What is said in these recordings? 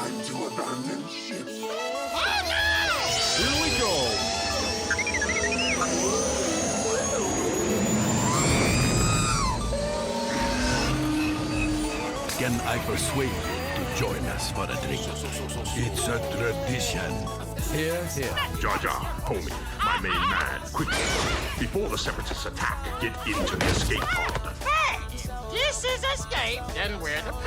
time to abandon ship. Oh no! Here we go! Can I persuade you to join us for a drink? It's a tradition. Here, here. Jar Jar, homie, my main man, quickly. Before the Separatists attack, get into the escape pod. Hey! This is escape, then we're the pod.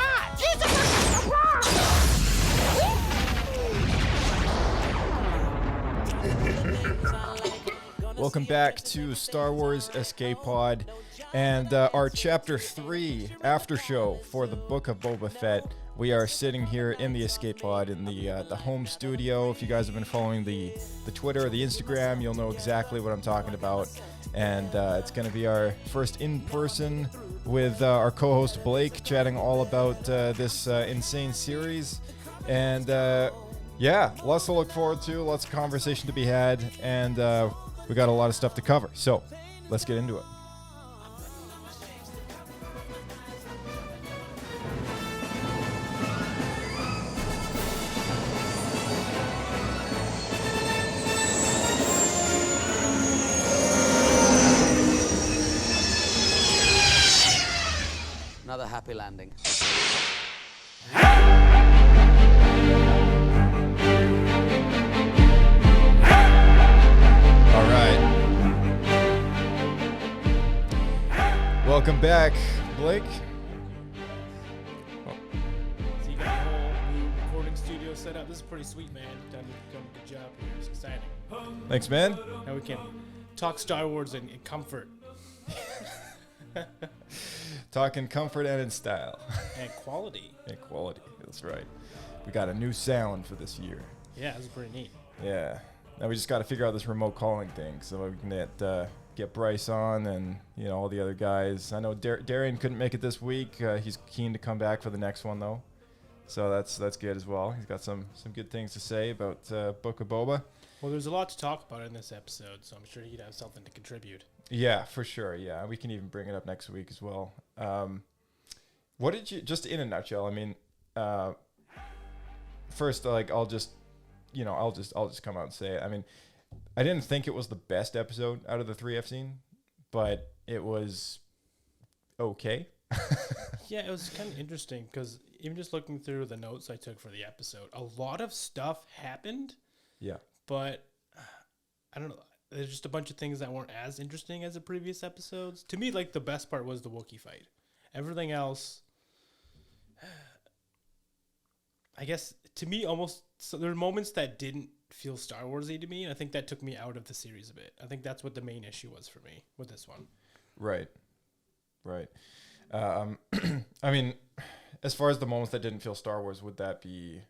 Welcome back to Star Wars Escape Pod and our Chapter 3 after show for the Book of Boba Fett. We are sitting here in the Escape Pod in the home studio. If you guys have been following the Twitter or the Instagram, you'll know exactly what I'm talking about. And it's going to be our first in-person with our co-host Blake, chatting all about this insane series. And yeah, lots to look forward to, lots of conversation to be had, and we got a lot of stuff to cover. So let's get into it. Another happy landing. All right. Welcome back, Blake. So you got the whole new recording studio set up. This is pretty sweet, man. You've done a good job here. It's exciting. Thanks, man. Now we can talk Star Wars in comfort Talking comfort and in style. and quality. And quality, that's right. We got a new sound for this year. Yeah, this is pretty neat. Yeah. Now we just got to figure out this remote calling thing so we can get Bryce on and all the other guys. I know Darian couldn't make it this week. He's keen to come back for the next one though, so that's good as well. He's got some good things to say about Book of Boba. Well, there's a lot to talk about in this episode, so I'm sure he'd have something to contribute. Yeah, for sure. Yeah, we can even bring it up next week as well. What did you, just in a nutshell? I mean, first, like I'll just come out and say it. I mean, I didn't think it was the best episode out of the 3 I've seen, but it was okay. Yeah, it was kind of interesting because even just looking through the notes I took for the episode, a lot of stuff happened. Yeah. But I don't know. There's just a bunch of things that weren't as interesting as the previous episodes. To me, like the best part was the Wookiee fight. Everything else, I guess, to me, almost. So there were moments that didn't feel Star Warsy to me, and I think that took me out of the series a bit. I think that's what the main issue was for me with this one. Right. I mean, as far as the moments that didn't feel Star Wars, would that be?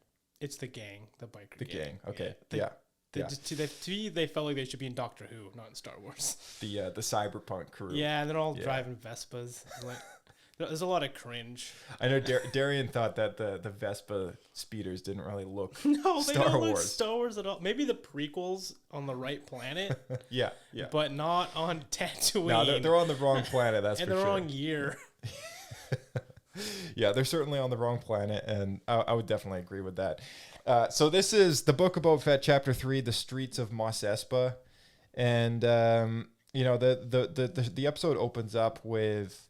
It's the gang, the biker The gang. Okay. Yeah. Yeah. To me, they felt like they should be in Doctor Who, not in Star Wars. The cyberpunk crew. Yeah, and they're all driving Vespas. Like, there's a lot of cringe. I know Darian thought that the Vespa speeders didn't really look No, they Star don't Wars. look Star Wars at all. Maybe the prequels on the right planet, Yeah. but not on Tatooine. No, they're on the wrong planet, that's and for the sure. wrong year. Yeah, they're certainly on the wrong planet, and I would definitely agree with that. So this is the Book of Boba Fett, Chapter 3, The Streets of Mos Espa. And, the episode opens up with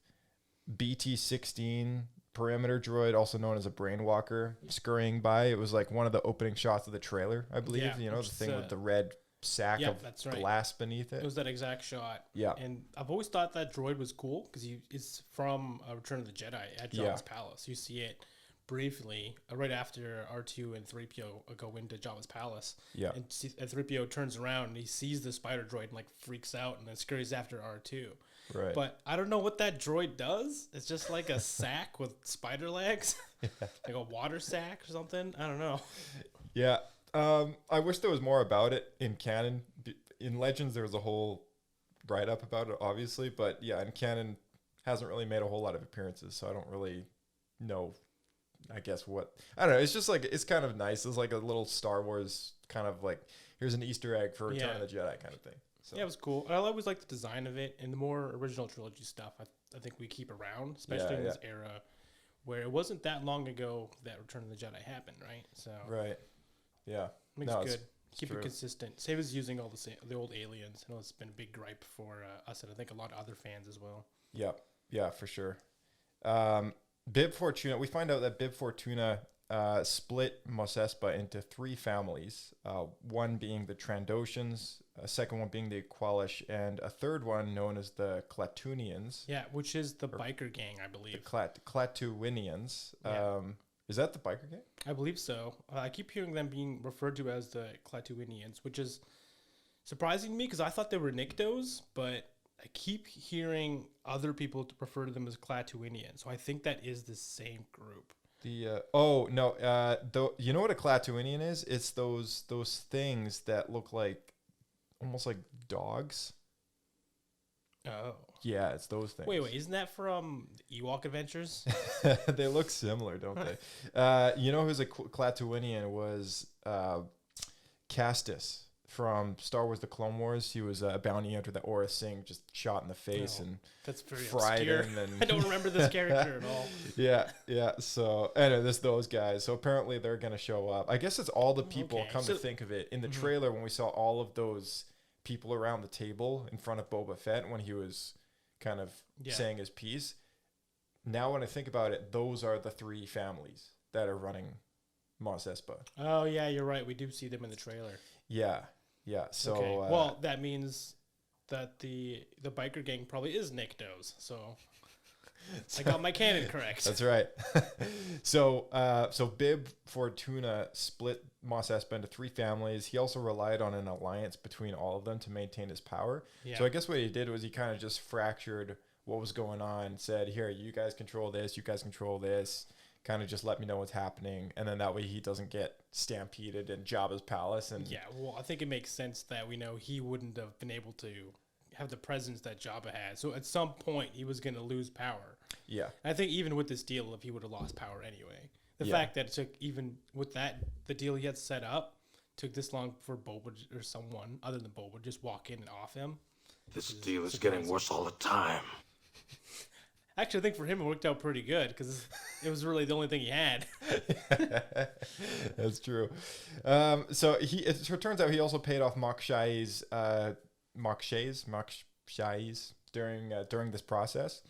BT-16 perimeter droid, also known as a brainwalker, scurrying by. It was like one of the opening shots of the trailer, I believe. Yeah, the thing with the red sack of that's right. glass beneath it. It was that exact shot. Yeah. And I've always thought that droid was cool because it's from Return of the Jedi at Jabba's palace. You see it briefly right after R2 and 3PO go into Jabba's palace. Yeah. And 3PO turns around and he sees the spider droid and like freaks out and then scurries after R2. Right. But I don't know what that droid does. It's just like a sack with spider legs, like a water sack or something. I don't know. Yeah. I wish there was more about it in canon. In Legends, there was a whole write-up about it, obviously. But yeah, in canon, hasn't really made a whole lot of appearances, so I don't really know, I guess, what... I don't know. It's just like, it's kind of nice. It's like a little Star Wars kind of like, here's an Easter egg for Return of the Jedi kind of thing. So. Yeah, it was cool. I always liked the design of it, and the more original trilogy stuff I think we keep around, especially in this era where it wasn't that long ago that Return of the Jedi happened, right? So Right. Yeah. makes No, good. it's Keep true. it consistent. Save us using all the old aliens. I know it's been a big gripe for us, and I think a lot of other fans as well. Yep. Yeah, for sure. Bib Fortuna. We find out that Bib Fortuna split Mos Espa into 3 families. One being the Trandoshans, a second one being the Aqualish, and a third one known as the Klatooinians. Yeah, which is the biker gang, I believe. Klatooinians. Yeah. Is that the biker gang? I believe so. I keep hearing them being referred to as the Klatooinians, which is surprising to me because I thought they were Niktos, but I keep hearing other people refer to them as Klatooinians. So I think that is the same group. You know what a Klatooinian is? It's those things that look like almost like dogs. Oh. Yeah, it's those things. Wait, isn't that from Ewok Adventures? They look similar, don't they? You know who's a Klatooinian was Castus from Star Wars: The Clone Wars. He was a bounty hunter that Aurra Singh just shot in the face and That's very fried obscure. him. And I don't remember this character at all. yeah. So anyway, those guys. So apparently they're gonna show up. I guess it's all the people. Okay, Come so- to think of it, in the trailer when we saw all of those people around the table in front of Boba Fett when he was kind of saying his piece. Now when I think about it, those are the 3 families that are running Mos Espa. Oh, yeah, you're right. We do see them in the trailer. Yeah. So Okay. Well, that means that the biker gang probably is Niktos. So I got my canon correct. that's right. So Bib Fortuna split Mos Espa into 3 families. He also relied on an alliance between all of them to maintain his power. Yeah. So I guess what he did was he kind of just fractured what was going on, said, here, you guys control this, you guys control this, kind of just let me know what's happening. And then that way he doesn't get stampeded in Jabba's palace. And Yeah, well, I think it makes sense that we know he wouldn't have been able to have the presence that Jabba had. So at some point, he was going to lose power. yeah. I think even with this deal, if he would have lost power anyway, the Yeah. fact that it took, even with that, the deal he had set up, took this long for Boba or someone other than Boba just walk in and off him. This deal is getting worse all the time. Actually, I think for him it worked out pretty good because it was really the only thing he had. That's true. So it turns out he also paid off Moksha's during this process.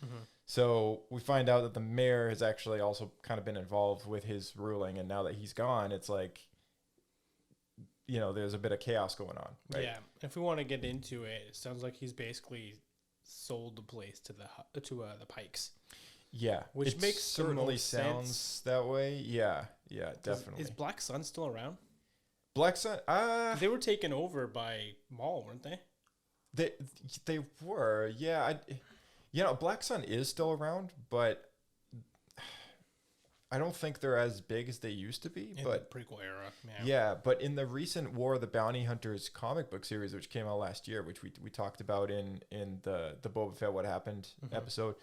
So we find out that the mayor has actually also kind of been involved with his ruling, and now that he's gone, it's like, you know, there's a bit of chaos going on. Right? Yeah, if we want to get into it, it sounds like he's basically sold the place to the Pykes. Yeah, Which it makes the certainly most sounds sense. that way. Yeah, definitely. Is Black Sun still around? Black Sun? They were taken over by Maul, weren't they? They were, yeah. Black Sun is still around, but I don't think they're as big as they used to be. In But the prequel era, yeah, but in the recent War of the Bounty Hunters comic book series, which came out last year, which we talked about in the Boba Fett What Happened episode,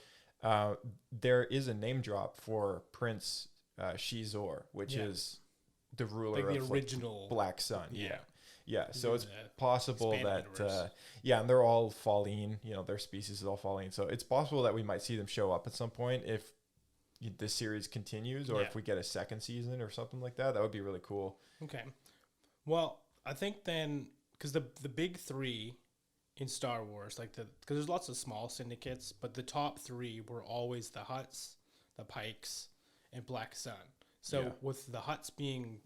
there is a name drop for Prince Shizor, which is the ruler like the of original Black Sun. Yeah. Yeah, so it's the possible expanded that, universe. and they're all Falleen, their species is all Falleen. So it's possible that we might see them show up at some point if this series continues, or if we get a second season or something like that. That would be really cool. Okay. Well, I think then, because the big 3 in Star Wars, because there's lots of small syndicates, but the top 3 were always the Hutts, the Pykes, and Black Sun. So with the Hutts being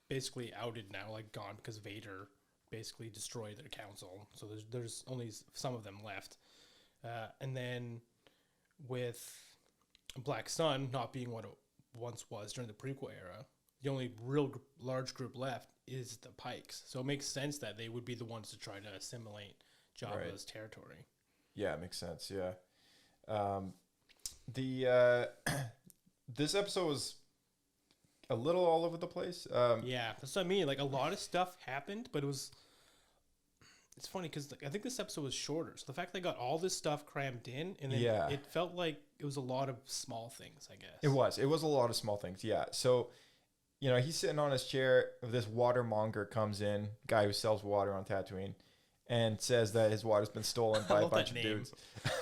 basically outed now, like gone because Vader basically destroyed their council, so there's only some of them left, and then with Black Sun not being what it once was during the prequel era, the only real large group left is the Pykes. So it makes sense that they would be the ones to try to assimilate Jabba's territory. Yeah, it makes sense. Yeah. This episode was a little all over the place. Yeah, that's what I mean. Like, a lot of stuff happened, but it's funny because I think this episode was shorter. So the fact they got all this stuff crammed in, and then it felt like it was a lot of small things, I guess. It was a lot of small things. Yeah. So, he's sitting on his chair. This watermonger comes in, guy who sells water on Tatooine, and says that his water's been stolen by a bunch of dudes.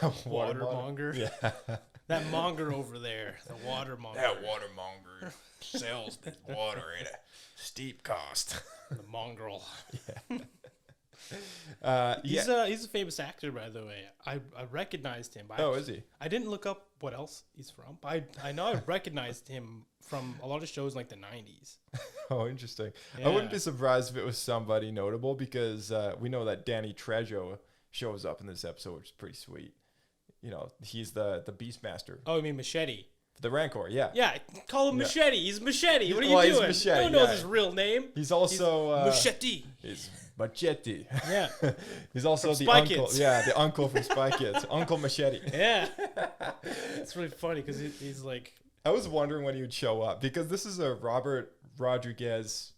Watermonger. Yeah. That monger over there, the water monger. That watermonger sells that water at a steep cost. The mongrel. He's He's a famous actor, by the way. I recognized him. Is he? I didn't look up what else he's from, but I know I recognized him from a lot of shows in like the 90s. Oh, interesting. Yeah. I wouldn't be surprised if it was somebody notable because we know that Danny Trejo shows up in this episode, which is pretty sweet. You know, he's the Beastmaster. Oh, you mean Machete? The Rancor, yeah. Yeah, call him Machete. He's Machete. What are you Well, he's doing? Machete, No one knows yeah. his real name. He's also Machete. He's Machete. Yeah. He's also From the Spy uncle. Kids. Yeah, the uncle from Spy Kids. Uncle Machete. Yeah. It's really funny because he's like, I was wondering when he would show up because this is a Robert Rodriguez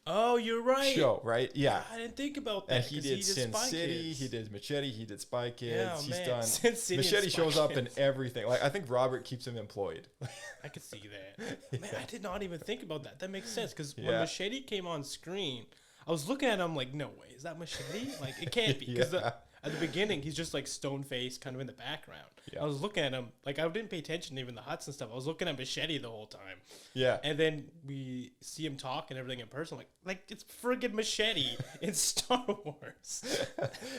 oh, you're right. show, right? Yeah. I didn't think about that. And he 'cause did Sin Spy City, Kids. he did Machete, he did Spy Kids. Yeah, He's man. done. Sin City and Machete Spy shows up in Kids. everything. Like I think Robert keeps him employed. I could see that. Man, I did not even think about that. That makes sense because when Yeah. Machete came on screen, I was looking at him like, no way, is that Machete? Like, it can't be because Yeah. at the beginning he's just like stone faced, kind of in the background. Yeah. I was looking at him like I didn't pay attention to even the huts and stuff. I was looking at Machete the whole time, Yeah. and then we see him talk and everything in person. Like it's friggin' Machete in Star Wars.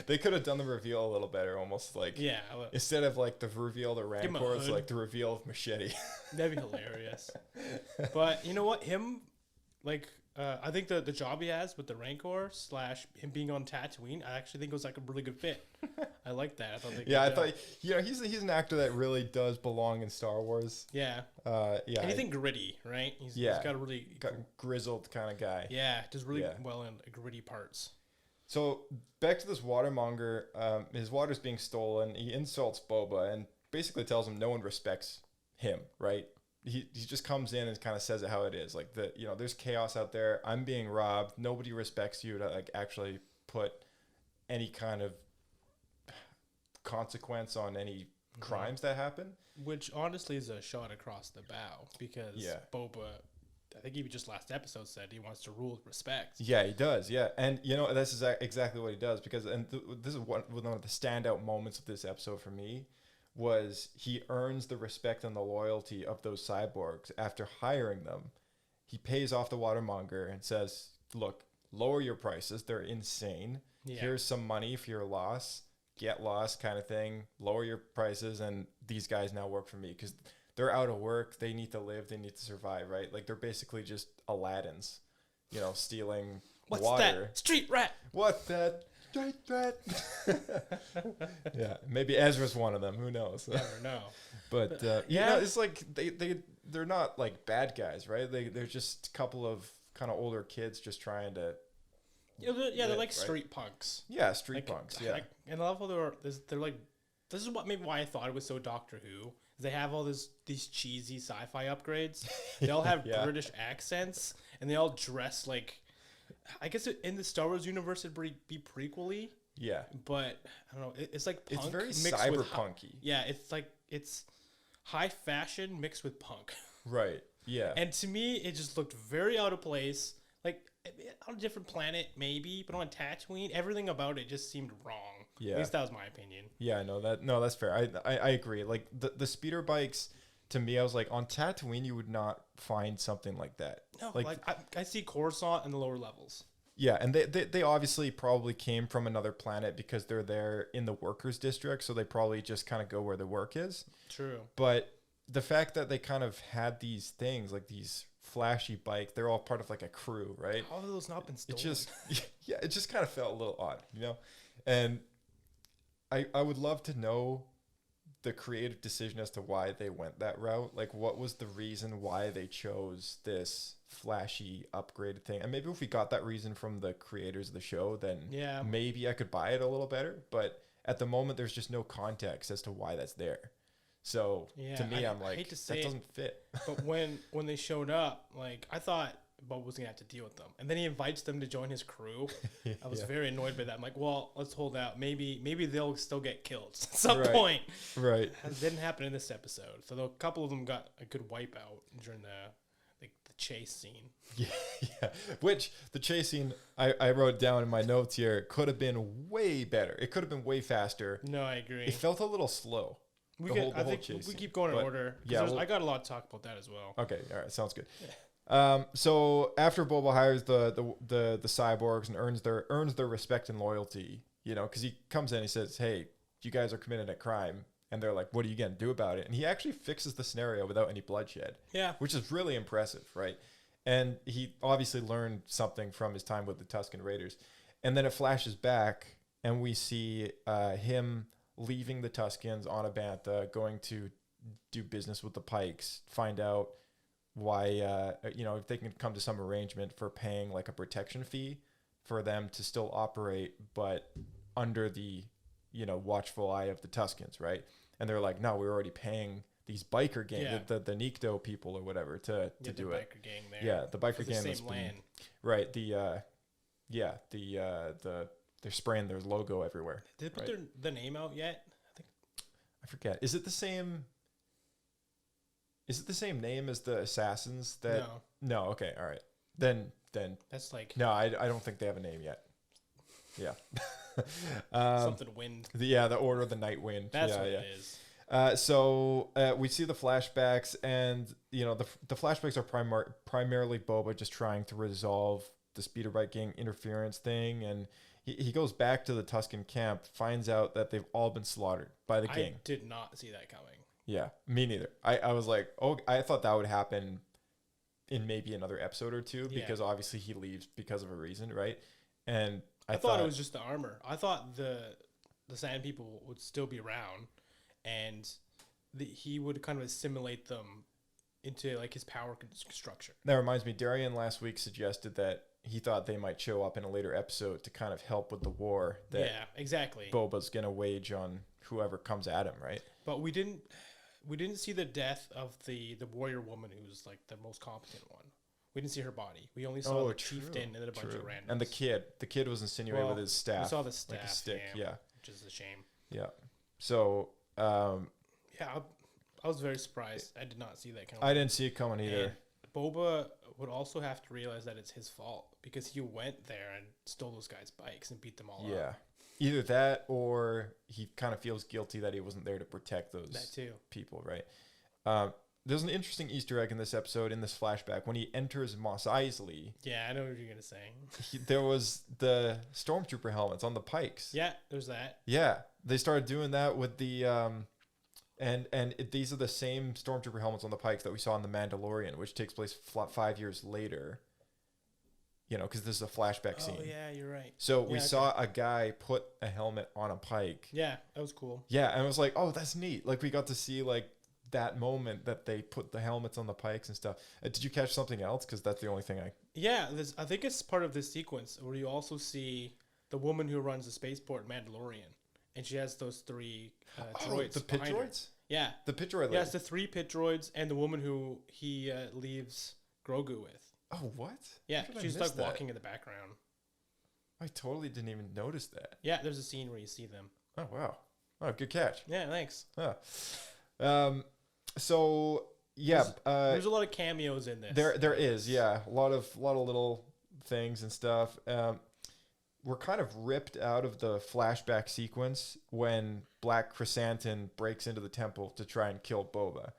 They could have done the reveal a little better, almost like Yeah, instead of like the reveal of the him a Rancor, it's hood. like the reveal of Machete. that'd be hilarious. But you know what? I think the job he has with the Rancor / him being on Tatooine, I actually think it was like a really good fit. I like that. I thought they Yeah, I did thought he's an actor that really does belong in Star Wars. Yeah. Yeah, Anything gritty, right? He's Yeah. got a really grizzled kind of guy. yeah, does really Yeah. well in gritty parts. So back to this watermonger. His water's being stolen. He insults Boba and basically tells him no one respects him. Right? He just comes in and kind of says it how it is. Like there's chaos out there. I'm being robbed. Nobody respects you to like actually put any kind of consequence on any crimes that happen. Which honestly is a shot across the bow because Yeah. Boba, I think he just last episode said he wants to rule with respect. Yeah, he does. Yeah, and this is exactly what he does because this is one of the standout moments of this episode for me was he earns the respect and the loyalty of those cyborgs after hiring them. He pays off the watermonger and says, "Look, lower your prices. They're insane. Yeah. Here's some money for your loss. Get lost, kind of thing. Lower your prices, and these guys now work for me because." They're out of work. They need to live. They need to survive, right? Like they're basically just Aladdins, stealing What's water. that? Street rat. What that? Street rat. Yeah, maybe Ezra's one of them. Who knows? Never know. But Yeah. it's like they're not like bad guys, right? They're just a couple of kind of older kids just trying to. Yeah, they're like right? street punks. Yeah, street punks. Yeah. And I love how they're like, this is what maybe why I thought it was so Doctor Who. They have all these cheesy sci-fi upgrades. They all have Yeah. British accents, and they all dress like, I guess in the Star Wars universe it'd be prequely, Yeah. but I don't know. It's like punk It's very mixed with cyberpunky. yeah, it's high fashion mixed with punk, Right. Yeah. and to me it just looked very out of place. Like on a different planet maybe, but on Tatooine, everything about it just seemed wrong. Yeah. At least that was my opinion. Yeah, I know that. No, that's fair. I agree. Like the speeder bikes, to me, I was like, on Tatooine, you would not find something like that. No, like I see Coruscant in the lower levels. Yeah, and they obviously probably came from another planet because they're there in the workers' district, so they probably just kind of go where the work is. True. But the fact that they kind of had these things, like these flashy bikes, they're all part of like a crew, right? How have those not been stolen? It just, yeah, it just kind of felt a little odd, And I would love to know the creative decision as to why they went that route. Like, what was the reason why they chose this flashy upgraded thing? And maybe if we got that reason from the creators of the show, then Yeah. maybe I could buy it a little better. But at the moment, there's just no context as to why that's there. So Yeah, to me, I I'm like, hate to say that it, doesn't fit. But when they showed up, like I thought Bob was gonna have to deal with them, and then he invites them to join his crew. I was Yeah. very annoyed by that. I'm like, well, let's hold out. Maybe they'll still get killed at some Right. point. Right. It didn't happen in this episode. So a couple of them got a good wipeout during the chase scene. Yeah. Which the chase scene I wrote down in my notes here could have been way better. It could have been way faster. No, I agree. It felt a little slow. The whole think chase we scene. keep going in But, order. yeah, I got a lot to talk about that as well. Okay, all right, sounds good. So after Boba hires the cyborgs and earns their respect and loyalty, you know, because he comes in, he says, "Hey, you guys are committing a crime," and they're like, "What are you gonna do about it?" And he actually fixes the scenario without any bloodshed. Yeah. Which is really impressive, right? And he obviously learned something from his time with the Tusken Raiders. And then it flashes back, and we see him leaving the Tuskens on a bantha, going to do business with the Pykes, find out why, if they can come to some arrangement for paying like a protection fee for them to still operate, but under the, watchful eye of the Tuskens, right? And they're like, no, we're already paying these biker gang, the Nikto people or whatever to do the it. biker gang there. Yeah, the biker for gang. the same land. Right. They're spraying their logo everywhere. Did they put the name out yet? I forget. Is it the same? Is it the same name as the assassins? No. Okay. All right. Then that's like no. I don't think they have a name yet. Yeah. something wind. The Order of the Night Wind. That's what it is. So we see the flashbacks, and the flashbacks are primarily Boba just trying to resolve the speederbike gang interference thing, and he goes back to the Tusken camp, finds out that they've all been slaughtered by the gang. I did not see that coming. Yeah, me neither. I was like, oh, I thought that would happen in maybe another episode or two, because obviously he leaves because of a reason, right? And I thought it was just the armor. I thought the Sand People would still be around, and he would kind of assimilate them into like his power structure. That reminds me, Darian last week suggested that he thought they might show up in a later episode to kind of help with the war that exactly. Boba's gonna wage on whoever comes at him, right? But we didn't see the death of the warrior woman who's like the most competent one. We didn't see her body. We only saw the chieftain and then a bunch of randoms. And the kid was insinuated with his staff. We saw the staff, like a stick, which is a shame. Yeah. So, I was very surprised. I did not see that coming. I didn't see it coming either. And Boba would also have to realize that it's his fault because he went there and stole those guys' bikes and beat them all up. Yeah. Either that or he kind of feels guilty that he wasn't there to protect those people, right? There's an interesting Easter egg in this episode, in this flashback. When he enters Mos Eisley... Yeah, I know what you're going to say. There was the Stormtrooper helmets on the Pykes. Yeah, there's that. Yeah, they started doing that with the... these are the same Stormtrooper helmets on the Pykes that we saw in The Mandalorian, which takes place 5 years later. Because this is a flashback scene. Oh, yeah, you're right. So we saw a guy put a helmet on a Pyke. Yeah, that was cool. Yeah, and I was like, oh, that's neat. Like, we got to see, like, that moment that they put the helmets on the Pykes and stuff. Did you catch something else? Because that's the only thing Yeah, I think it's part of this sequence where you also see the woman who runs the spaceport Mandalorian. And she has those three droids. The pit droids? Yeah. The pit droid lady. Yeah, it's the 3 pit droids and the woman who he leaves Grogu with. Oh, what? Yeah, she's like walking in the background. I totally didn't even notice that. Yeah, there's a scene where you see them. Oh, wow. Oh, good catch. Yeah, thanks. So yeah, there's a lot of cameos in this. There is, yeah, a lot of little things and stuff. We're kind of ripped out of the flashback sequence when Black Chrysanthemum breaks into the temple to try and kill Boba.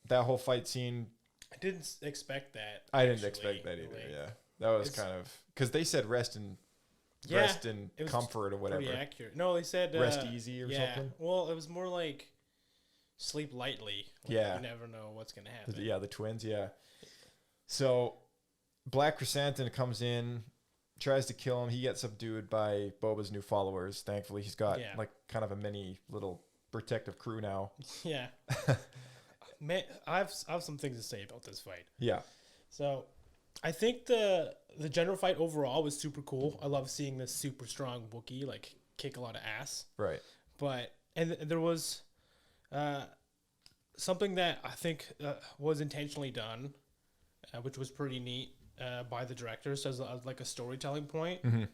That whole fight scene. I didn't expect that. I didn't expect that either. Yeah, that was kind of because they said rest in comfort or whatever. Pretty accurate. No, they said rest easy or something. Well, it was more like sleep lightly. Like, you never know what's gonna happen. The twins. Yeah. So Black Chrysanthemum comes in, tries to kill him. He gets subdued by Boba's new followers. Thankfully, he's got like kind of a mini little protective crew now. Yeah. Man, I have some things to say about this fight. Yeah. So, I think the general fight overall was super cool. I love seeing this super strong Wookiee like kick a lot of ass. Right. But there was something that I think was intentionally done, which was pretty neat by the directors as like a storytelling point. Mm-hmm.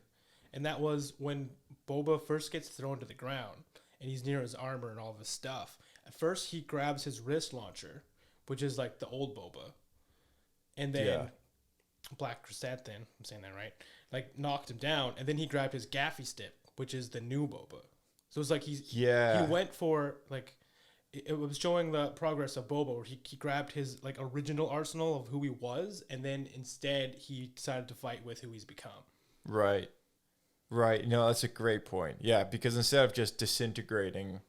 And that was when Boba first gets thrown to the ground and he's near his armor and all of his stuff. At first, he grabs his wrist launcher, which is like the old Boba. And then Black Chrysanthemum, I'm saying that right, like knocked him down. And then he grabbed his gaffy stick, which is the new Boba. So it's like he went for like it was showing the progress of Boba, where he grabbed his like original arsenal of who he was, and then instead he decided to fight with who he's become. Right. No, that's a great point. Yeah, because instead of just disintegrating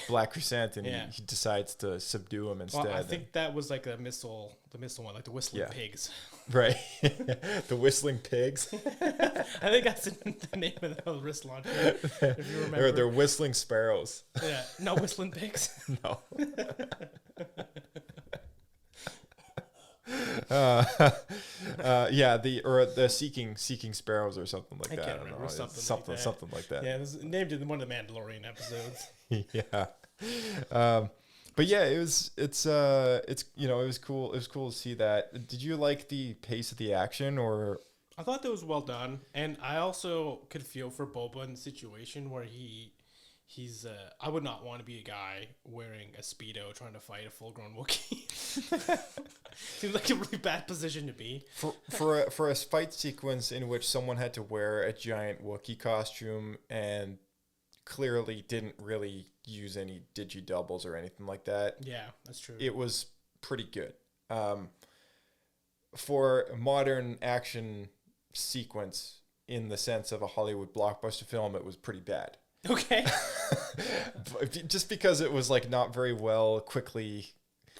Black Chrysanthemum, he decides to subdue him instead. Well, I think that was like the missile one, like the whistling pigs. Right. The whistling pigs. I think that's the name of the wrist launcher, if you remember. They're whistling sparrows. Yeah, not whistling pigs. No. The seeking sparrows or something like that. I can't remember. Something like that. Yeah, it was named in one of the Mandalorian episodes. Yeah. But yeah, it was cool. It was cool to see that. Did you like the pace of the action, or? I thought that was well done, and I also could feel for Boba in the situation where he's I would not want to be a guy wearing a Speedo trying to fight a full-grown Wookiee. Seems like a really bad position to be. For a fight sequence in which someone had to wear a giant Wookiee costume and clearly didn't really use any digi doubles or anything like that. Yeah, that's true. It was pretty good. For a modern action sequence in the sense of a Hollywood blockbuster film, it was pretty bad. Okay. Just because it was like not very well quickly.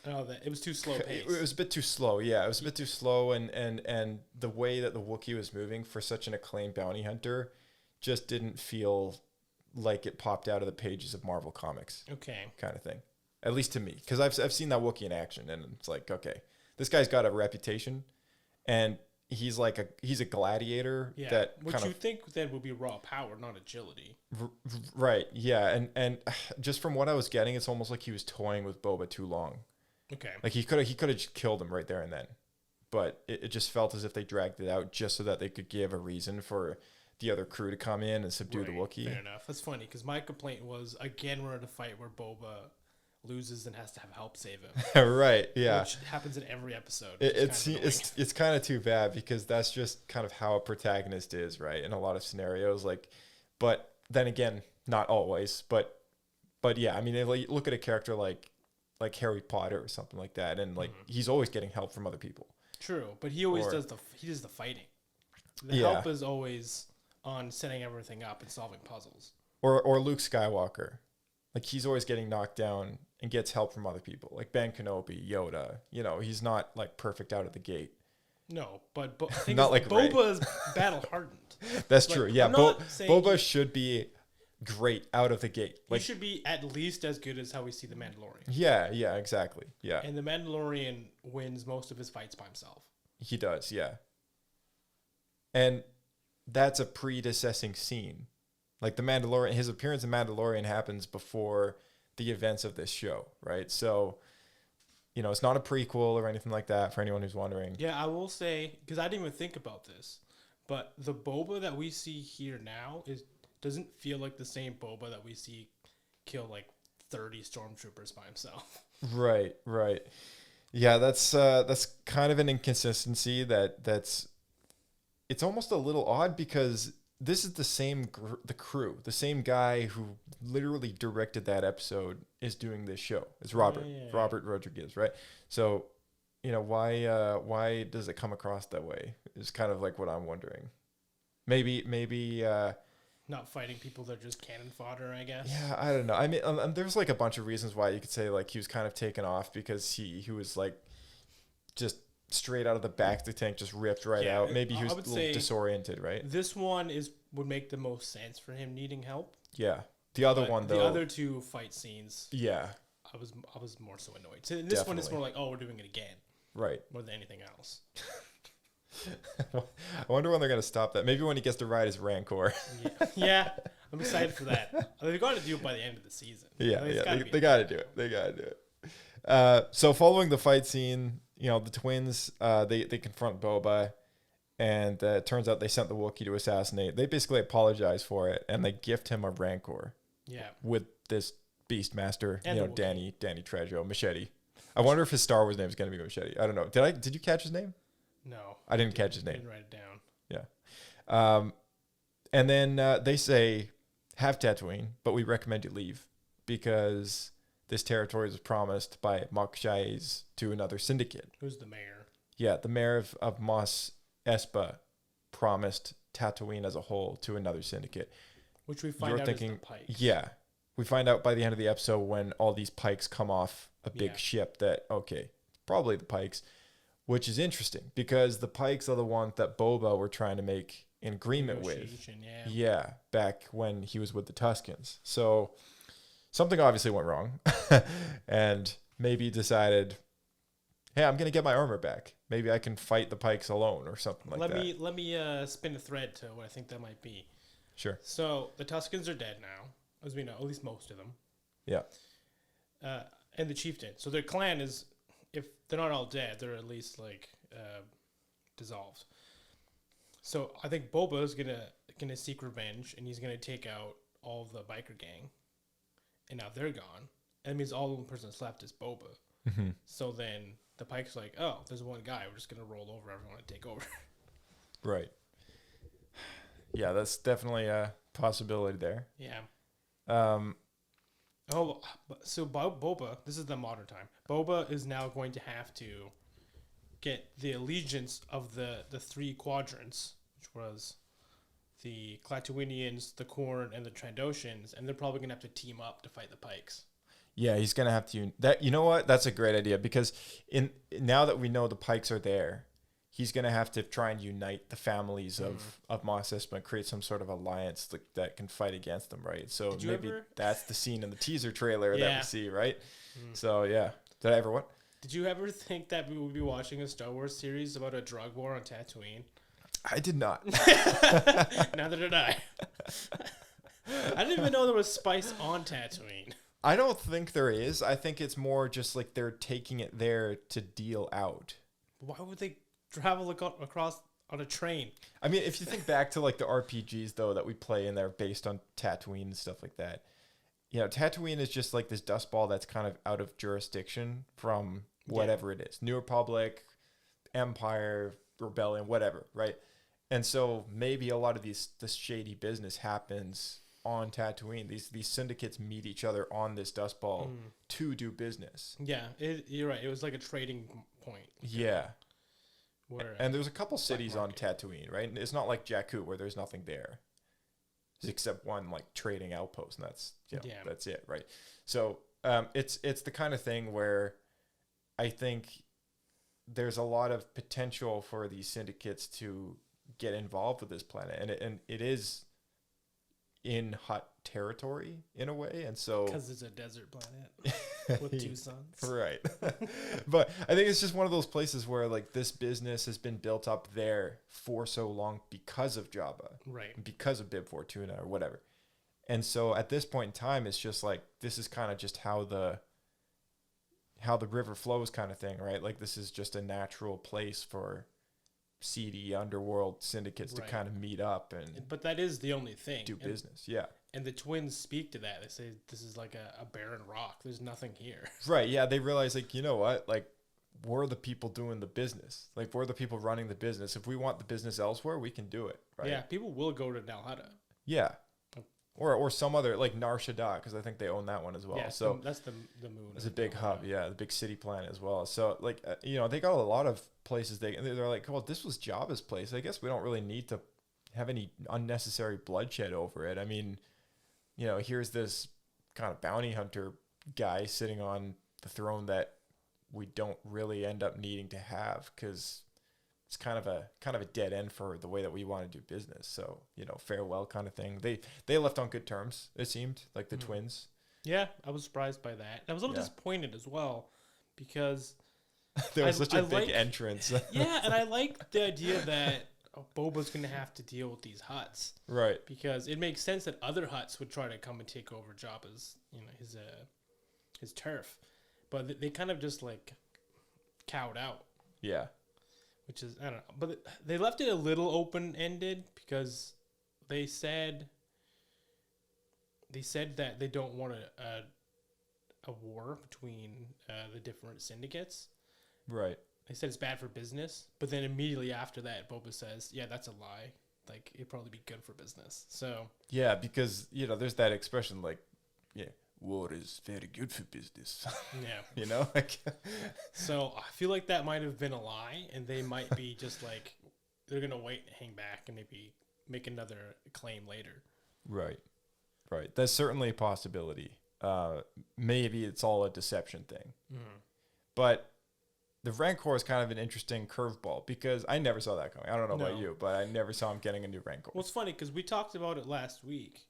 Oh, it was too slow paced. It was a bit too slow. Yeah, it was a bit too slow, and the way that the Wookiee was moving for such an acclaimed bounty hunter just didn't feel like it popped out of the pages of Marvel Comics. Okay. Kind of thing. At least to me, because I've seen that Wookiee in action, and it's like, okay, this guy's got a reputation, and he's a gladiator. Yeah. That which you think then would be raw power, not agility. Right. Yeah. And just from what I was getting, it's almost like he was toying with Boba too long. Okay. Like he could have just killed him right there and then, but it just felt as if they dragged it out just so that they could give a reason for the other crew to come in and subdue the Wookiee. Fair enough. That's funny because my complaint was, again, we're at a fight where Boba loses and has to have help save him. Right. Yeah. Which happens in every episode. It's kind of too bad because that's just kind of how a protagonist is, right? In a lot of scenarios, like, but then again, not always, but yeah, I mean, look at a character like Harry Potter or something like that, and like he's always getting help from other people. True, but he always does the fighting. The help is always on setting everything up and solving puzzles. Or Luke Skywalker, like he's always getting knocked down and gets help from other people, like Ben Kenobi, Yoda. You know, he's not like perfect out of the gate. No, but I not like Boba is battle hardened. That's true. Yeah, Boba should be great out of the gate. Like, he should be at least as good as how we see the Mandalorian. Yeah, exactly. Yeah. And the Mandalorian wins most of his fights by himself. He does, yeah. And that's a predecessing scene. Like the Mandalorian, his appearance in Mandalorian happens before the events of this show, right? So, you know, it's not a prequel or anything like that for anyone who's wondering. Yeah, I will say, because I didn't even think about this, but the Boba that we see here now doesn't feel like the same Boba that we see kill like 30 stormtroopers by himself. Right. Yeah, that's kind of an inconsistency that's it's almost a little odd because this is the same the crew, the same guy who literally directed that episode is doing this show. It's Robert Rodriguez, right? So, you know, why does it come across that way? Is kind of like what I'm wondering. Maybe not fighting people that are just cannon fodder, I guess. Yeah, I don't know. I mean, there's like a bunch of reasons why you could say like he was kind of taken off because he was like just straight out of the back of the tank, just ripped right out. Maybe he was a little disoriented, right? This one would make the most sense for him needing help. Yeah. The other one, though. The other two fight scenes. Yeah. I was more so annoyed. So this one is more like, oh, we're doing it again. Right. More than anything else. I wonder when they're going to stop that. Maybe when he gets to ride his Rancor. Yeah. I'm excited for that. They've got to do it by the end of the season. Yeah, they got to do it. They got to do it. So following the fight scene, you know, the twins, they confront Boba, and it turns out they sent the Wookiee to assassinate. They basically apologize for it, and they gift him a Rancor. Yeah. With this Beastmaster, and you know, Danny Trejo, Machete. I wonder if his Star Wars name is going to be Machete. I don't know. Did you catch his name? No. I didn't catch his name. Didn't write it down. Yeah. And then they say, have Tatooine, but we recommend you leave because this territory was promised by Machete to another syndicate. Who's the mayor? Yeah, the mayor of Mos Espa promised Tatooine as a whole to another syndicate. Which we find out is the Pykes. Yeah. We find out by the end of the episode when all these Pykes come off a big Yeah. ship that, okay, probably the Pykes, which is interesting because the Pykes are the ones that Boba were trying to make an agreement with. Negotiation, yeah. Yeah, back when he was with the Tuscans. So something obviously went wrong and maybe decided, hey, I'm going to get my armor back. Maybe I can fight the Pykes alone or something like that. Let me spin a thread to what I think that might be. Sure. So the Tuscans are dead now, as we know, at least most of them. Yeah. And the chieftain. So their clan is, if they're not all dead, they're at least like dissolved. So I think Boba is gonna seek revenge, and he's gonna take out all the biker gang. And now they're gone. And that means all the person that's left is Boba. Mm-hmm. So then the Pike's like, oh, there's one guy. We're just gonna roll over everyone and take over. Right. Yeah, that's definitely a possibility there. Yeah. Um, So Boba, this is the modern time. Boba is now going to have to get the allegiance of the three quadrants, which was the Klatooinians, the Khorne, and the Trandoshans, and they're probably gonna have to team up to fight the Pykes. yeah, he's gonna have to. That you know what? That's a great idea because now that we know the Pykes are there, he's gonna have to try and unite the families of Mos Espa and create some sort of alliance that can fight against them, right? So Did you maybe ever- that's the scene in the teaser trailer that Yeah. we see, right? So yeah, did I ever what? Did you ever think that we would be watching a Star Wars series about a drug war on Tatooine? I did not. Neither did I. I didn't even know there was spice on Tatooine. I don't think there is. I think it's more just like they're taking it there to deal out. Why would they travel across on a train? I mean, if you think back to like the RPGs though that we play in there based on Tatooine and stuff like that, you know, Tatooine is just like this dust ball that's kind of out of jurisdiction from whatever it is. New Republic, Empire, Rebellion, whatever, right? And so maybe a lot of this shady business happens on Tatooine. These syndicates meet each other on this dust ball to do business. Yeah, you're right. It was like a trading point. Yeah. Where, And there's a couple cities on market. Tatooine, right? And it's not like Jakku where there's nothing there, except one like trading outpost, and that's that's it, right? So it's the kind of thing where I think there's a lot of potential for these syndicates to get involved with this planet, and it is in hot territory in a way, and so because it's a desert planet with two suns. right. But I think it's just one of those places where like this business has been built up there for so long because of Jabba, Right. because of Bib Fortuna or whatever. And so at this point in time, it's just like this is kind of just how the river flows kind of thing, right? Like this is just a natural place for seedy underworld syndicates Right. to kind of meet up and But that is the only thing. do business. Yeah. And the twins speak to that. They say this is like a barren rock. There's nothing here. Right. Yeah. They realize like, you know what? Like we're the people doing the business. Like we're the people running the business. If we want the business elsewhere, we can do it. Right. Yeah, people will go to Nalhada. Yeah. Or some other like Nar Shaddaa, because I think they own that one as well. Yeah, so that's the moon. it's a big hub. Yeah. The big city planet as well. So like, you know, they got a lot of places they're like, well, this was Jabba's place. I guess we don't really need to have any unnecessary bloodshed over it. I mean, you know, here's this kind of bounty hunter guy sitting on the throne that we don't really end up needing to have because it's kind of a dead end for the way that we want to do business. So, you know, farewell kind of thing. They left on good terms, it seemed, like the twins. Yeah, I was surprised by that. I was a little disappointed as well because There was I- such a I big like- entrance. yeah, and I like the idea that Boba's going to have to deal with these huts Right. because it makes sense that other huts would try to come and take over Jabba's, his turf, but they kind of just like cowed out, Yeah. which is I don't know. But they left it a little open ended because they said that they don't want a war between the different syndicates. Right. They said it's bad for business, but then immediately after that, Boba says, "Yeah, that's a lie. like it'd probably be good for business. So Yeah, because there's that expression like, yeah, war is very good for business. yeah. Like. So I feel like that might have been a lie, and they might be just like they're gonna wait and hang back and maybe make another claim later. Right. That's certainly a possibility. Maybe it's all a deception thing. But the Rancor is kind of an interesting curveball because I never saw that coming. I don't know about you, but I never saw him getting a new Rancor. Well, it's funny because we talked about it last week.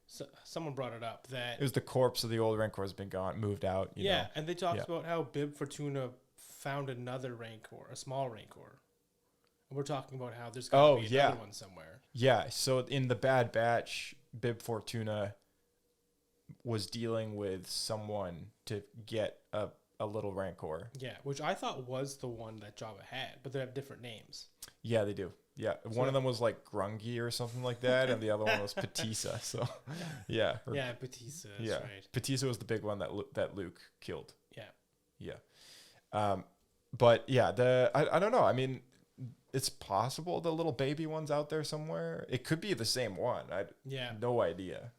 So, someone brought it up that It was the corpse of the old Rancor has been moved out. You know? and they talked about how Bib Fortuna found another Rancor, a small Rancor. And we're talking about how there's got to be another one somewhere. Yeah, so in the Bad Batch, Bib Fortuna was dealing with someone to get a little Rancor. Yeah, which I thought was the one that Jabba had, but they have different names. Yeah, they do. Yeah, one of them was like Grungy or something like that, and the other one was Patissa. So, yeah. Yeah, Patissa. That's right. Patissa was the big one that Luke killed. Yeah. But yeah, I don't know. I mean, it's possible the little baby one's out there somewhere. It could be the same one. No idea.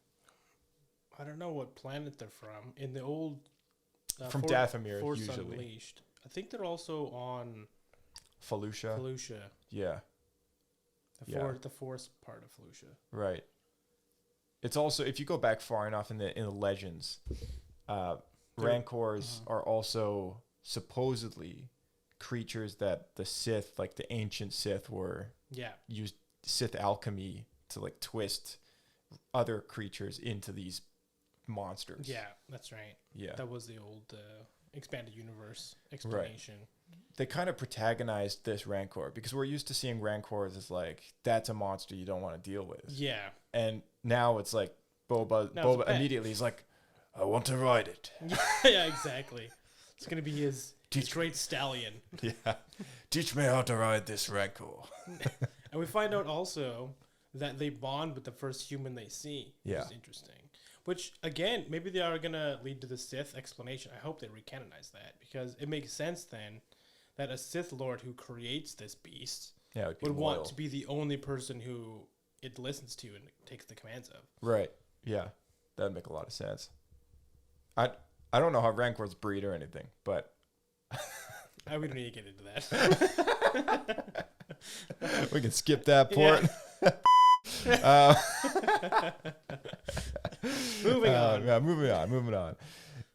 I don't know what planet they're from. In the old from Dathomir, Force usually. Unleashed. I think they're also on Felucia. Yeah. The Force part of Felucia. Right. It's also, if you go back far enough in the legends, Rancors are also supposedly creatures that the Sith, like the ancient Sith, used Sith alchemy to like twist other creatures into these monsters. Yeah, that's right. Yeah. That was the old expanded universe explanation. Right. They kind of protagonized this Rancor because we're used to seeing Rancors as like, that's a monster you don't want to deal with. Yeah. And now it's like Boba immediately is like, I want to ride it. Yeah, exactly. It's going to be his great stallion. Yeah. Teach me how to ride this Rancor. And we find out also that they bond with the first human they see, which is interesting. Which, again, maybe they are going to lead to the Sith explanation. I hope they recanonize that because it makes sense then that a Sith Lord who creates this beast would want to be the only person who it listens to and takes the commands of. Right. Yeah. That'd make a lot of sense. I don't know how Rancors breed or anything, but... we don't need to get into that. We can skip that part. Moving on.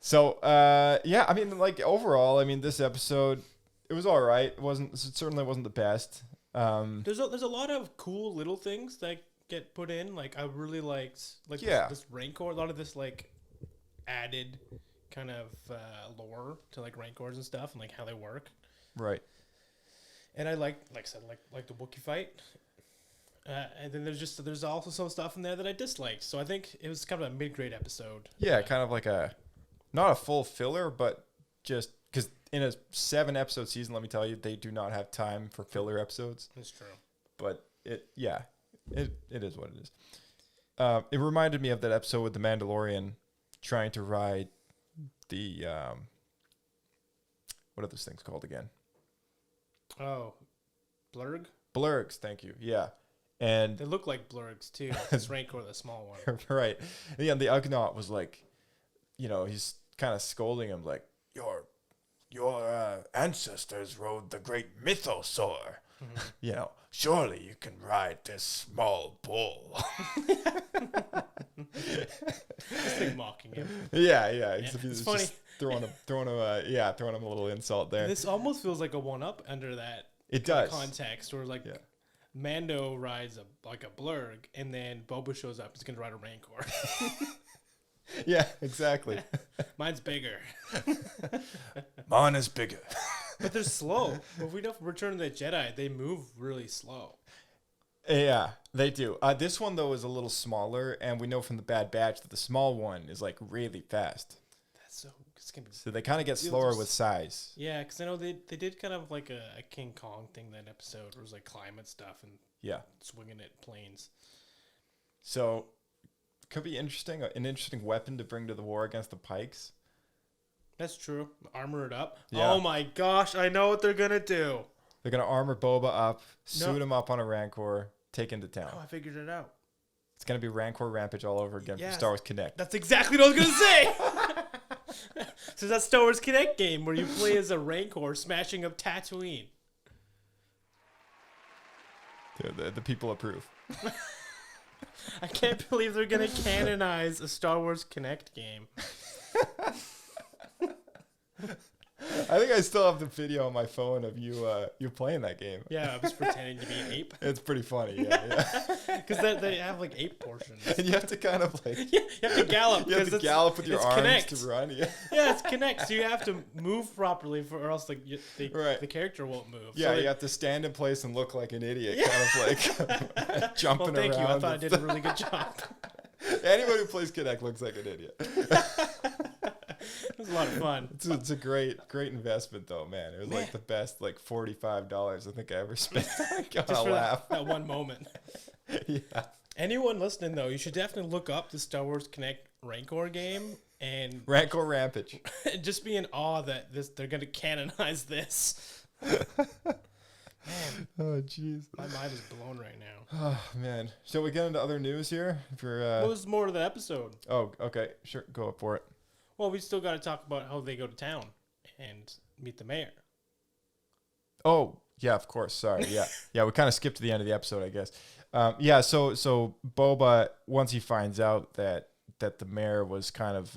So, I mean, like, overall, I mean, this episode, it was all right. It certainly wasn't the best. There's a lot of cool little things that get put in. Like, I really liked this Rancor, a lot of this, like, added kind of lore to, like, Rancors and stuff and, like, how they work. Right. And I like I said, the Wookiee fight. And then there's also some stuff in there that I disliked. So I think it was kind of a mid-grade episode. Yeah, kind of like not a full filler, but just because in a 7-episode season, let me tell you, they do not have time for filler episodes. That's true. But it is what it is. It reminded me of that episode with the Mandalorian trying to ride the what are those things called again? Oh, Blurg? Blurgs, thank you. Yeah. And they look like Blurgs too. This Rancor, the small one. Right. And yeah, the Ugnaught was like, he's kind of scolding him like, your ancestors rode the great mythosaur. Mm-hmm. Surely you can ride this small bull. Just like mocking him. Yeah. It's funny. Throwing him a little insult there. This almost feels like a one-up under that. It does. Context where Mando rides a Blurg, and then Boba shows up. He's gonna ride a Rancor. Yeah, exactly. Mine's bigger. Mine is bigger. But they're slow. If we don't Return of the Jedi, they move really slow. Yeah, they do. This one though is a little smaller, and we know from the Bad Batch that the small one is like really fast. So they kind of get slower with size. Yeah, because I know they did kind of like a King Kong thing that episode where it was like climate stuff and swinging at planes. So could be interesting, an interesting weapon to bring to the war against the Pykes. That's true. Armor it up. Yeah. Oh my gosh, I know what they're gonna do. They're gonna armor Boba up, suit him up on a Rancor. take into town. Oh, I figured it out. It's gonna be Rancor Rampage all over again for Star Wars Connect. That's exactly what I was gonna say. So that's Star Wars Connect game where you play as a Rancor smashing up Tatooine. Dude, the people approve. I can't believe they're gonna canonize a Star Wars Connect game. I think I still have the video on my phone of you playing that game. Yeah, I was pretending to be an ape. It's pretty funny, yeah. Because they have like ape portions. And you have to kind of like... Yeah, you have to gallop. You have to gallop with your arms Connect. to run. Yeah. Yeah, it's Connect, so you have to move properly, or else like the character won't move. Yeah, so you have to stand in place and look like an idiot, kind of like jumping well, thank around. you. I thought I did a really good job. Anybody who plays Connect looks like an idiot. It was a lot of fun. It's a great investment though, man. It was like the best like $45 I think I ever spent on Just a for laugh. that one moment. Yeah. Anyone listening though, you should definitely look up the Star Wars Connect Rancor game and Rancor Rampage. just be in awe that they're gonna canonize this. Oh jeez. My mind is blown right now. Oh man. Shall we get into other news here? If you're What was more to the episode? Oh, okay. Sure, go up for it. Well, we still got to talk about how they go to town and meet the mayor. Oh, yeah, of course. Sorry. Yeah. Yeah, we kind of skipped to the end of the episode, I guess. Yeah, so Boba, once he finds out that the mayor was kind of,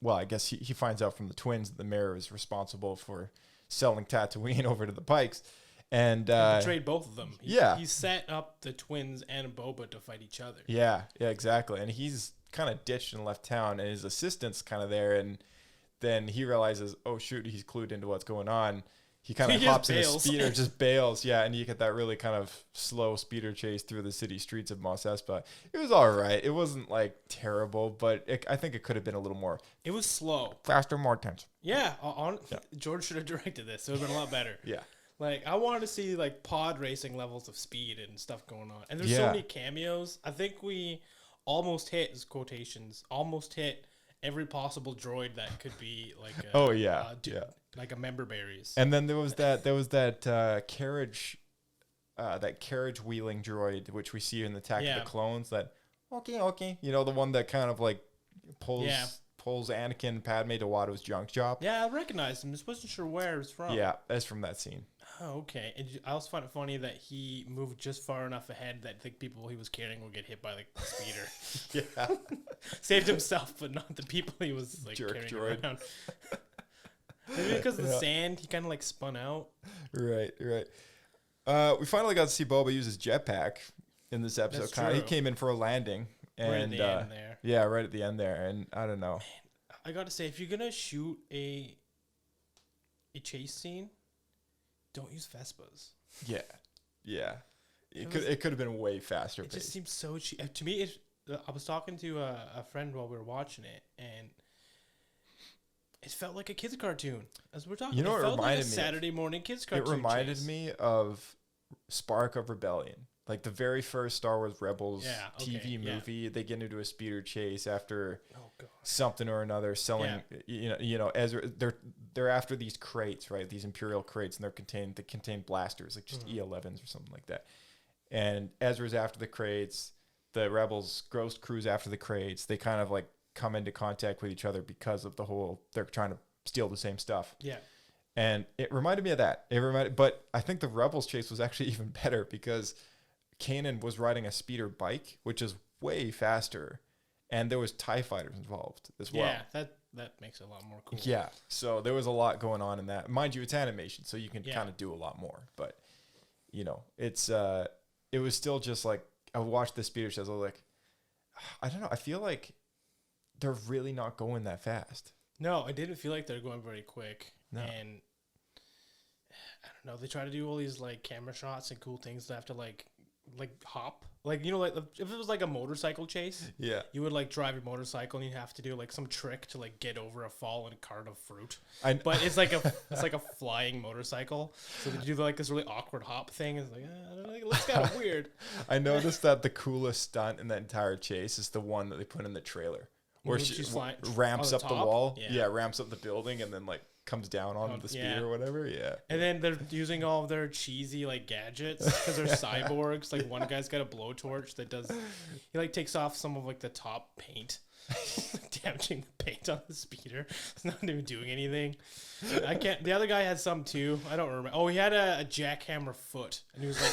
well, I guess he finds out from the twins that the mayor is responsible for selling Tatooine over to the Pykes. And He betrayed both of them. He set up the twins and Boba to fight each other. Yeah, exactly. And he's kind of ditched and left town, and his assistant's kind of there, and then he realizes, oh shoot, he's clued into what's going on. He kind of hops in a speeder, just bails. Yeah, and you get that really kind of slow speeder chase through the city streets of Mos Espa. It was all right. It wasn't like terrible, but I think it could have been a little more. It was slow, faster, more tense. Yeah, George should have directed this. It would have been a lot better. Yeah. Like, I wanted to see like pod racing levels of speed and stuff going on, and there's so many cameos. I think we almost hit, as quotations, almost hit every possible droid that could be like like a member berries. And then there was that carriage wheeling droid which we see in the Attack of the Clones, that okay, you know, the one that kind of like pulls Anakin and Padme to Watto's junk shop. Yeah, I recognized him. Just wasn't sure where it was from. Yeah, that's from that scene. Oh, okay. And I also find it funny that he moved just far enough ahead that the people he was carrying would get hit by the speeder. Yeah. Saved himself, but not the people he was like carrying around. Maybe because of the sand, he kind of like spun out. Right. We finally got to see Boba use his jetpack in this episode. He came in for a landing. And, right at the end there. Yeah, right at the end there. And I don't know. Man, I got to say, if you're going to shoot a chase scene, don't use Vespas. Yeah. It could have been way faster. It just seems so cheap. To me, I was talking to a friend while we were watching it, and it felt like a kids' cartoon. As we're talking, you know, it felt like a me Saturday morning kids' cartoon. It reminded me of Spark of Rebellion. Like the very first Star Wars Rebels TV movie, they get into a speeder chase after something or another, selling. You know, Ezra. They're after these crates, right? These Imperial crates, and they contain blasters, like just E11s or something like that. And Ezra's after the crates. The Rebels Ghost Crew's after the crates. They kind of like come into contact with each other because of the whole. They're trying to steal the same stuff. Yeah. And it reminded me of that. But I think the Rebels chase was actually even better because Kanan was riding a speeder bike, which is way faster, and there was TIE fighters involved as well. Yeah, that makes it a lot more cool. Yeah, so there was a lot going on in that. Mind you, it's animation, so you can kind of do a lot more. But you know, it was still just like I watched the speeder shows. I was like, I don't know. I feel like they're really not going that fast. No, I didn't feel like they're going very quick. No. And I don't know. They try to do all these like camera shots and cool things that have to like hop, like, you know, like if it was like a motorcycle chase, you would like drive your motorcycle and you have to do like some trick to like get over a fallen cart of fruit. But it's like a flying motorcycle, so they do like this really awkward hop thing. It's like I don't know, it looks kind of weird. I noticed that the coolest stunt in that entire chase is the one that they put in the trailer, where she ramps up the wall, ramps up the building, and then like comes down on the speed yeah. or whatever. Yeah. And then they're using all of their cheesy like gadgets because they're cyborgs. Like one guy's got a blowtorch that does. He like takes off some of like the top paint, damaging the paint on the speeder. It's not even doing anything. I can't. The other guy had some too. I don't remember. Oh, he had a jackhammer foot, and he was like,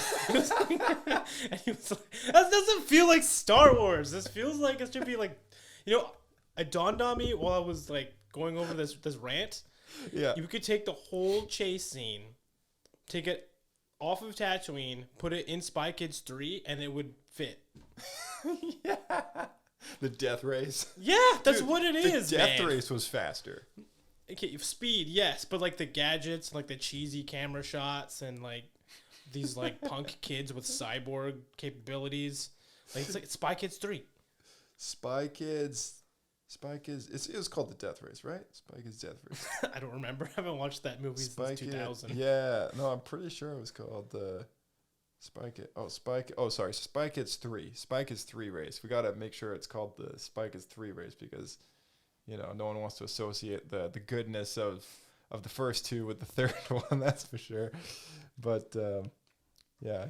and he was like, that doesn't feel like Star Wars. This feels like it should be like, it dawned on me while I was like going over this rant. Yeah. You could take the whole chase scene, take it off of Tatooine, put it in Spy Kids 3, and it would fit. Yeah. The death race. Yeah, that's Dude, what it is, The death man. race was faster. Okay, speed, yes, but like the gadgets, like the cheesy camera shots, and like these like punk kids with cyborg capabilities. Like it's like Spy Kids 3. Spy Kids. It was called the Death Race, right? Spy Kids Death Race. I don't remember. I haven't watched that movie since 2000. Yeah, no, I'm pretty sure it was called Spy Kids 3. Spy Kids 3 race. We gotta make sure it's called the Spy Kids 3 race because no one wants to associate the goodness of the first two with the third one. That's for sure. But yeah.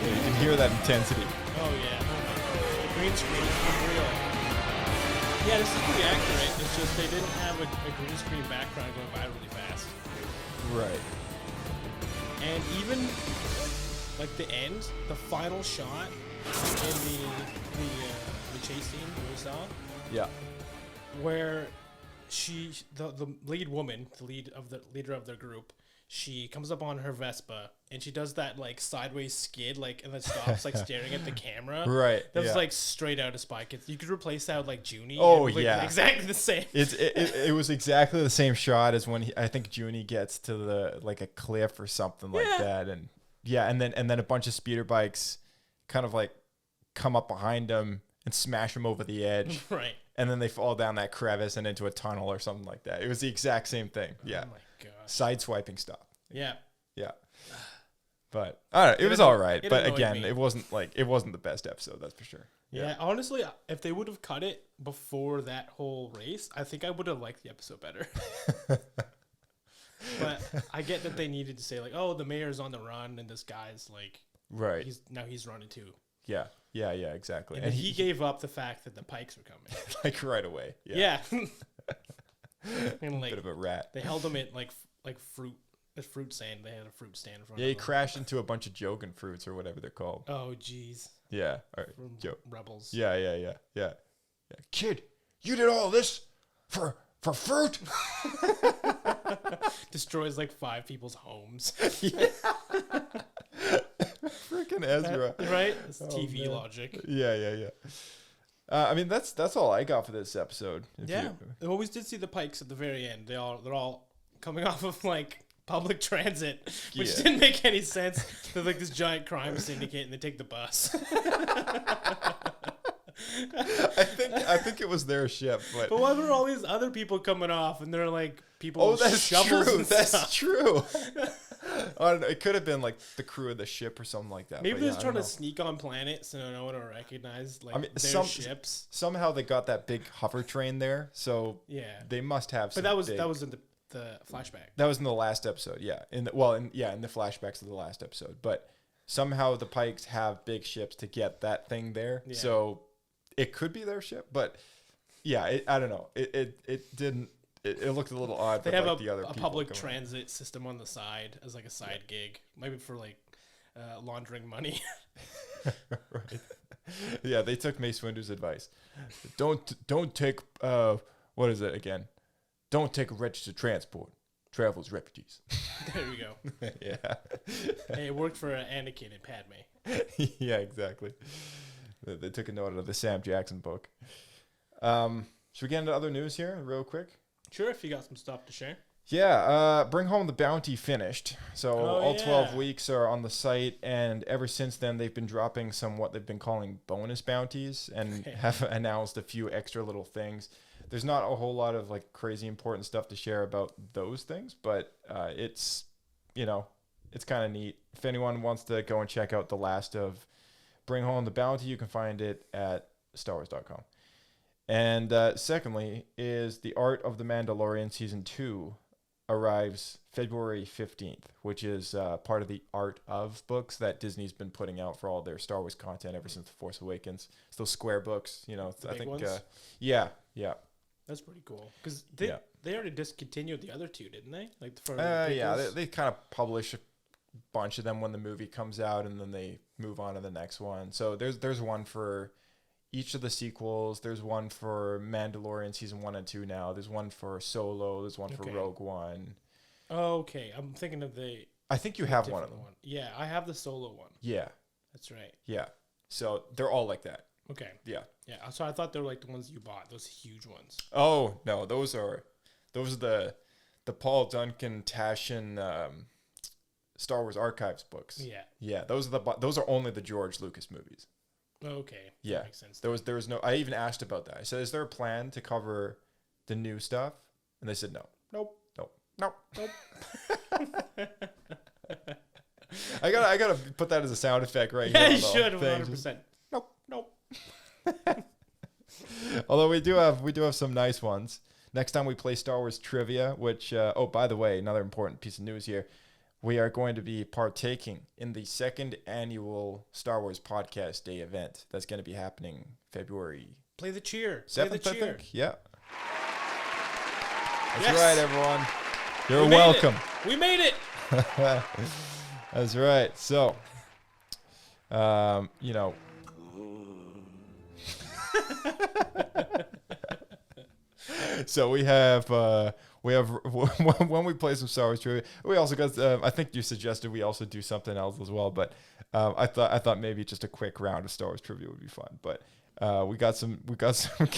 You can hear that intensity. Oh yeah. Green screen is unreal. Yeah, this is pretty accurate. It's just they didn't have a green screen background going by really fast. Right. And even like the end, the final shot in the chase scene that we saw, Yeah. where the lead woman, the leader of their group, she comes up on her Vespa and she does that like sideways skid, like, and then stops like staring at the camera. Right. That was yeah. like straight out of Spy Kids. You could replace that with like Junie. Oh, It was, like, yeah. exactly the same. It was exactly the same shot as when I think Junie gets to the like a cliff or something like that, and and then a bunch of speeder bikes kind of like come up behind him and smash him over the edge, Right. and then they fall down that crevice and into a tunnel or something like that. It was the exact same thing. Yeah. Oh my gosh. Sideswiping stuff. Yeah. Yeah. But I don't know, it was all right. it But annoyed again, me. it wasn't the best episode, that's for sure. Yeah, honestly, if they would have cut it before that whole race, I think I would have liked the episode better. But I get that they needed to say like, oh, the mayor's on the run, and this guy's like, Right. he's running too. Yeah, exactly. And he gave up the fact that the Pykes were coming. like right away. Yeah. And like Bit of a rat. they held him at like fruit stand. They had a fruit stand in front Yeah, of he them. crashed into a bunch of Jogan fruits or whatever they're called. Oh, jeez. Yeah. All right. From Rebels. Yeah. Kid, you did all this for fruit? Destroys like 5 people's homes. Freaking Ezra. Right? It's TV man. logic. Yeah. I mean, that's all I got for this episode. Yeah, we always did see the Pykes at the very end. They're all coming off of like public transit, which Yeah. didn't make any sense. They're like this giant crime syndicate, and they take the bus. I think it was their ship, but But why were all these other people coming off, and they're like people with that's shovels true. and That's stuff? true. I don't know. It could have been like the crew of the ship or something like that. Maybe but they're yeah, just I trying don't to know. sneak on planets so no one will recognize like I mean, their ships. somehow they got that big hover train there, so Yeah, they must have. but that was in the flashback. That was in the last episode, yeah. In the flashbacks of the last episode. But somehow the Pykes have big ships to get that thing there. Yeah. So it could be their ship, but yeah, I don't know. It didn't. It looked a little odd. They with, have like, the other a people public going. transit system on the side as like a side gig, maybe for like laundering money. Right. Yeah, they took Mace Windu's advice. Don't take what is it again? Don't take a registered transport. Travels refugees. There we go. Yeah. Hey, it worked for Anakin and Padme. Yeah, exactly. They took a note out of the Sam Jackson book. Should we get into other news here real quick? Sure, if you got some stuff to share. Yeah, Bring Home the Bounty finished. So all 12 yeah. weeks are on the site, and ever since then they've been dropping some what they've been calling bonus bounties and have announced a few extra little things. There's not a whole lot of like crazy important stuff to share about those things, but it's kind of neat. If anyone wants to go and check out the last of Bring Home the Bounty, you can find it at StarWars.com. And secondly is The Art of the Mandalorian Season 2 arrives February 15th, which is part of the Art of books that Disney's been putting out for all their Star Wars content ever since The Force Awakens. It's those square books, you know. The I big think, ones? yeah. That's pretty cool. Because Yeah. they already discontinued the other two, didn't they? Like for Yeah, prequels? they kind of publish a bunch of them when the movie comes out, and then they move on to the next one. So there's one for each of the sequels. There's one for Mandalorian Season 1 and 2 now. There's one for Solo. There's one for Okay. Rogue One. Okay, I'm thinking of the I think you have one of different them. one. Yeah, I have the Solo one. Yeah, That's right. yeah. So they're all like that. Okay. Yeah. Yeah. So I thought they were like the ones you bought, those huge ones. Oh no, those are the Paul Duncan Tashin Star Wars Archives books. Yeah. Yeah, those are only the George Lucas movies. Okay. Yeah, That makes sense. there was no. I even asked about that. I said, "Is there a plan to cover the new stuff?" And they said, "No, Nope. nope." Nope. I gotta put that as a sound effect right Yeah, here. you on the should. thing. 100%. Nope. Nope. Although we do have some nice ones. Next time we play Star Wars trivia, which by the way, another important piece of news here. We are going to be partaking in the second annual Star Wars Podcast Day event. That's going to be happening February Play the cheer. Play the 7th, I cheer. think. Yeah. That's Yes. right, everyone. You're We made welcome. it. We made it. That's right. So, you know. So we have when we play some Star Wars trivia, we also got. I think you suggested we also do something else as well, but I thought maybe just a quick round of Star Wars trivia would be fun. But we got some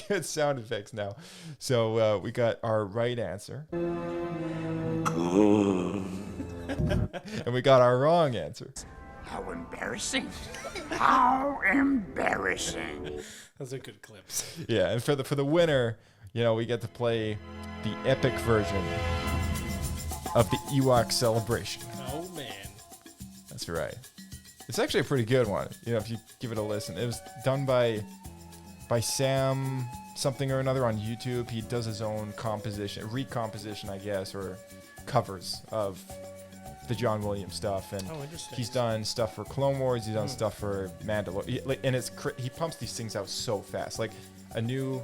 good sound effects now. So we got our right answer, and we got our wrong answer. How embarrassing. How embarrassing. Those are good clips. Yeah, and for the winner, you know, we get to play the epic version of the Ewok Celebration. Oh, man. That's right. It's actually a pretty good one. You know, if you give it a listen. It was done by Sam something or another on YouTube. He does his own recomposition, I guess, or covers of the John Williams stuff. And Oh, interesting. he's done stuff for Clone Wars. He's done stuff for Mandalorian. And he pumps these things out so fast. Like a new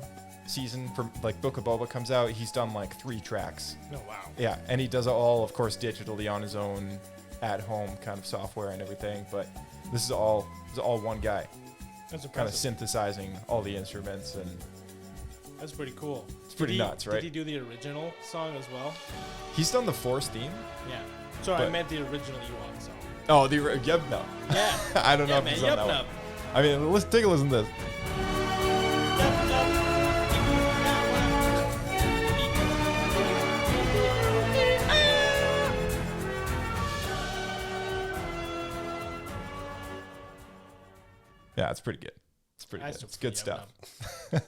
season for like Book of Boba comes out, he's done like 3 tracks. Oh, wow. Yeah, and he does it all, of course, digitally on his own at-home kind of software and everything. But this is all one guy, That's impressive. kind of synthesizing all the instruments, and That's pretty cool. It's pretty nuts, right? Did he do the original song as well? he's done the Force theme. Yeah. Sorry, I But- meant the original Ewok song. Oh, yep, no. Yeah. I don't know Yeah, if man. he's on Yup, that one. yup. I mean, let's take a listen to this. Yeah, it's pretty good. It's pretty I good. still It's good yup, stuff.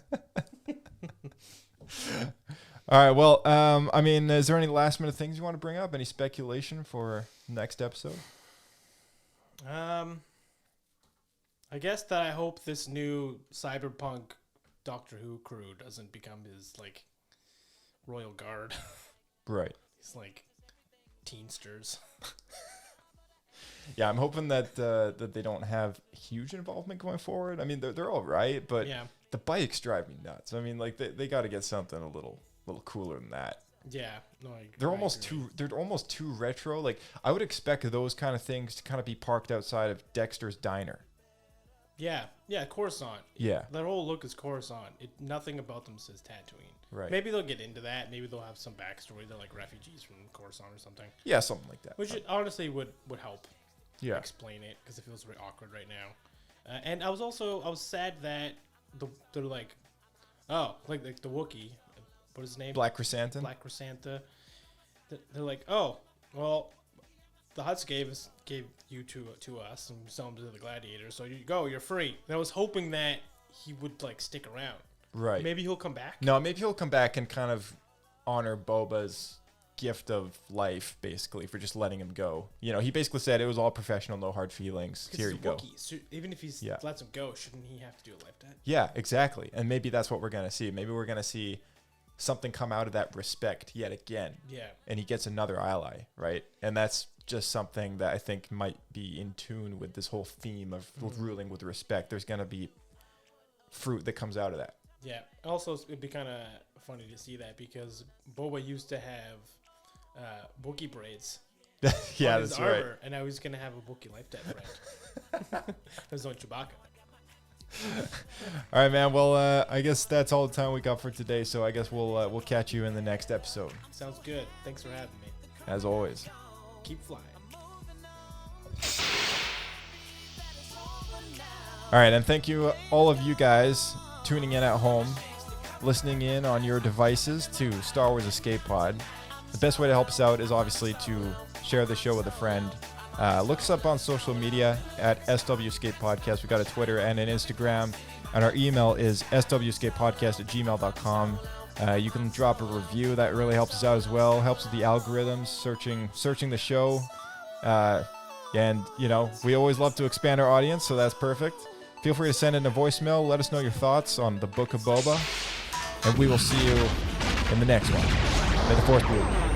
All right. Well, I mean, is there any last minute things you want to bring up? Any speculation for next episode? I guess that I hope this new cyberpunk Doctor Who crew doesn't become his like royal guard. Right. He's like teensters. Yeah, I'm hoping that that they don't have huge involvement going forward. I mean, they're all right, but Yeah. the bikes drive me nuts. I mean, like they got to get something a little cooler than that. Yeah. No, They're I almost agree. they're almost too retro. Like I would expect those kind of things to kind of be parked outside of Dexter's Diner. Yeah. Yeah. Coruscant. Yeah. Their whole look is Coruscant. Nothing about them says Tatooine. Right. Maybe they'll get into that. Maybe they'll have some backstory. They're like refugees from Coruscant or something, Yeah, something like that. which honestly would help Yeah. explain it because it feels very awkward right now. And I was sad that they're like, oh, like the Wookiee, what is his name? Black Chrysanthemum. Black Chrysanthemum. They're like, oh, well, the Hutts gave you to us and sell them to the gladiators, so you go, you're free. And I was hoping that he would like stick around. Right. Maybe he'll come back. No, maybe he'll come back and kind of honor Boba's gift of life, basically, for just letting him go. You know, he basically said it was all professional, no hard feelings. Here you go. So even if he lets him go, shouldn't he have to do a life debt? Yeah, exactly. And maybe that's what we're going to see. Maybe we're going to see something come out of that respect yet again. Yeah. And he gets another ally, right? And that's just something that I think might be in tune with this whole theme of ruling with respect. There's going to be fruit that comes out of that. Yeah. Also, it'd be kind of funny to see that because Boba used to have Wookiee braids. Yeah, on his that's armor, right. And now he's gonna have a Wookiee life debt friend. His own Chewbacca. All right, man. Well, I guess that's all the time we got for today. So I guess we'll catch you in the next episode. Sounds good. Thanks for having me. As always. Keep flying. All right, and thank you, all of you guys tuning in at home, listening in on your devices to Star Wars Escape Pod. The best way to help us out is obviously to share the show with a friend. Look us up on social media at SW Escape Podcast. We've got a Twitter and an Instagram, and our email is swescapepodcast@gmail.com. You can drop a review. That really helps us out as well. Helps with the algorithms, searching the show. And, you know, we always love to expand our audience, so that's perfect. Feel free to send in a voicemail. Let us know your thoughts on the Book of Boba. And we will see you in the next one. May the Fourth be with you.